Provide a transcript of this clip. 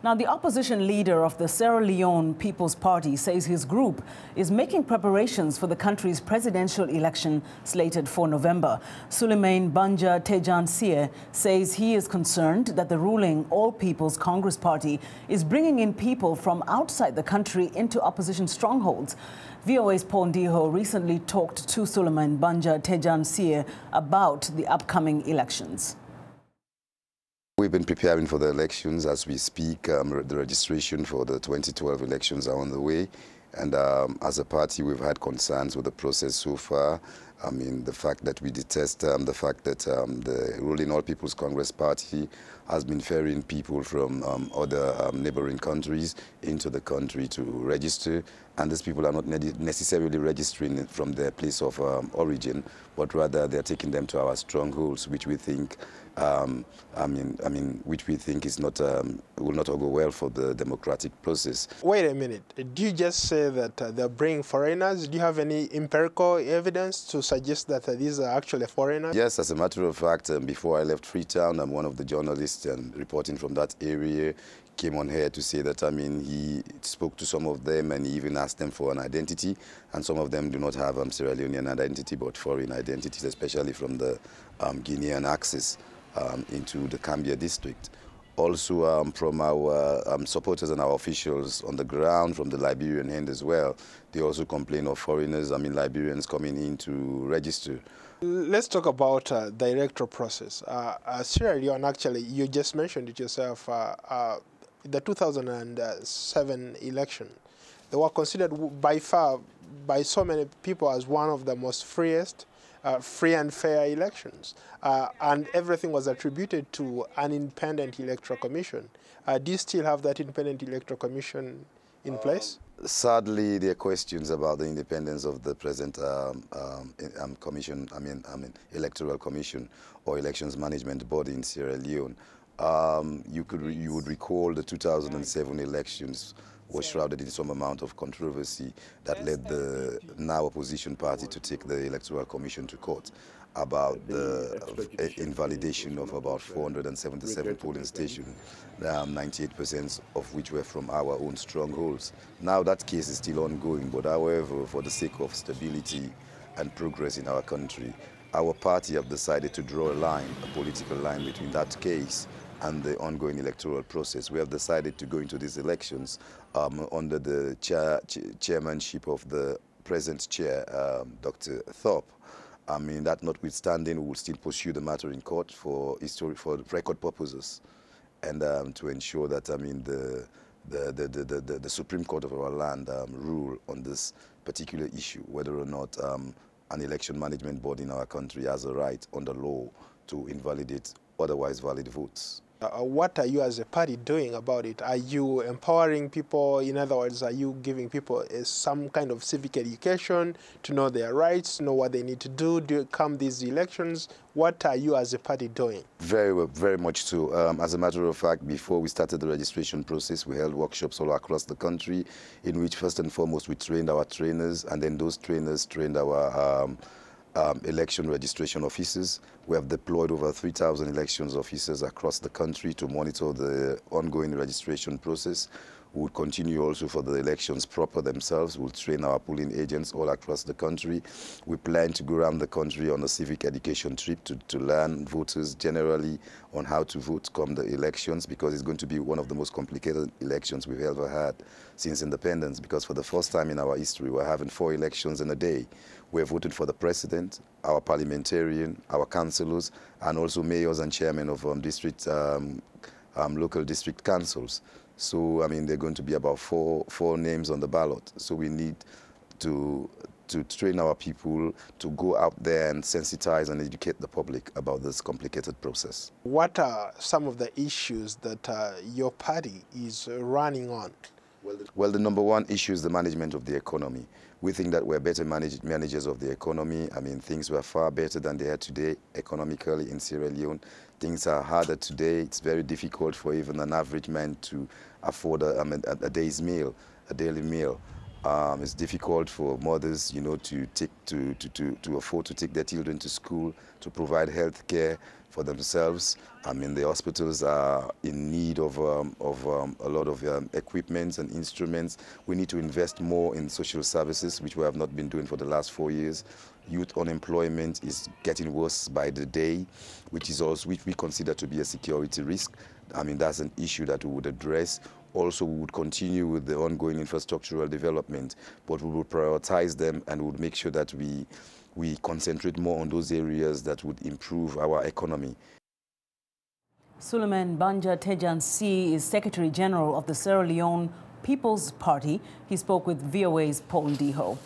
Now, the opposition leader of the Sierra Leone People's Party says his group is making preparations for the country's presidential election slated for November. Sulaiman Banja Tejan-sie says he is concerned that the ruling All People's Congress Party is bringing in people from outside the country into opposition strongholds. VOA's Paul Ndiho recently talked to Sulaiman Banja Tejan-sie about the upcoming elections. We've been preparing for the elections as we speak. The registration for the 2012 elections are on the way. And as a party, we've had concerns with the process so far. I mean, the fact that we detest the fact that the ruling All People's Congress Party has been ferrying people from other neighboring countries into the country to register. And these people are not necessarily registering from their place of origin, but rather they're taking them to our strongholds, which we think, which we think is not will not go well for the democratic process. Wait a minute. Do you just say that they're bringing foreigners? Do you have any empirical evidence to suggest that these are actually foreigners? Yes, as a matter of fact, before I left Freetown, one of the journalists reporting from that area came on here to say that, he spoke to some of them and he even asked them for an identity, and some of them do not have Sierra Leonean identity but foreign identities, especially from the Guinean axis into the Cambia district. Also from our supporters and our officials on the ground from the Liberian end as well, they also complain of foreigners, Liberians coming in to register. Let's talk about the electoral process. Sierra Leone, actually, you just mentioned it yourself, the 2007 election, they were considered by far, by so many people, as one of the most freest, free and fair elections. And everything was attributed to an independent electoral commission. Do you still have that independent electoral commission in place? Sadly, there are questions about the independence of the present commission, electoral commission or elections management body in Sierra Leone. You would recall the 2007 elections was shrouded in some amount of controversy that led the now opposition party to take the Electoral Commission to court about the invalidation of about 477 polling stations, 98% of which were from our own strongholds. Now that case is still ongoing, but however, for the sake of stability and progress in our country, our party have decided to draw a line, a political line between that case and the ongoing electoral process. We have decided to go into these elections under the chairmanship of the present chair, Dr. Thorpe. That notwithstanding, we will still pursue the matter in court for record purposes, and to ensure that the Supreme Court of our land rule on this particular issue, whether or not an election management body in our country has a right under law to invalidate otherwise valid votes. What are you as a party doing about it? Are you empowering people? In other words, are you giving people some kind of civic education to know their rights, know what they need to do come these elections? What are you as a party doing? Very well, very much so. As a matter of fact, before we started the registration process, we held workshops all across the country in which first and foremost we trained our trainers, and then those trainers trained our election registration officers. We have deployed over 3,000 elections officers across the country to monitor the ongoing registration process. We will continue also for the elections proper themselves. We'll train our polling agents all across the country. We plan to go around the country on a civic education trip to learn voters generally on how to vote come the elections, because it's going to be one of the most complicated elections we've ever had since independence, because for the first time in our history, we're having 4 elections in a day. We're voting for the president, our parliamentarian, our councillors, and also mayors and chairmen of local district councils. So, there are going to be about four names on the ballot. So we need to train our people to go out there and sensitize and educate the public about this complicated process. What are some of the issues that your party is running on? Well, the number one issue is the management of the economy. We think that we're better managers of the economy. Things were far better than they are today economically in Sierra Leone. Things are harder today. It's very difficult for even an average man to afford a day's meal, a daily meal. It's difficult for mothers, to afford to take their children to school, to provide health care, for themselves. I mean, the hospitals are in need of a lot of equipment and instruments. We need to invest more in social services, which we have not been doing for the last 4 years. Youth unemployment is getting worse by the day, which we consider to be a security risk. I mean, that's an issue that we would address. Also, we would continue with the ongoing infrastructural development, but we would prioritize them and would make sure that we concentrate more on those areas that would improve our economy. Sulaiman Banja Tejan-sie is Secretary General of the Sierra Leone People's Party. He spoke with VOA's Ndiho.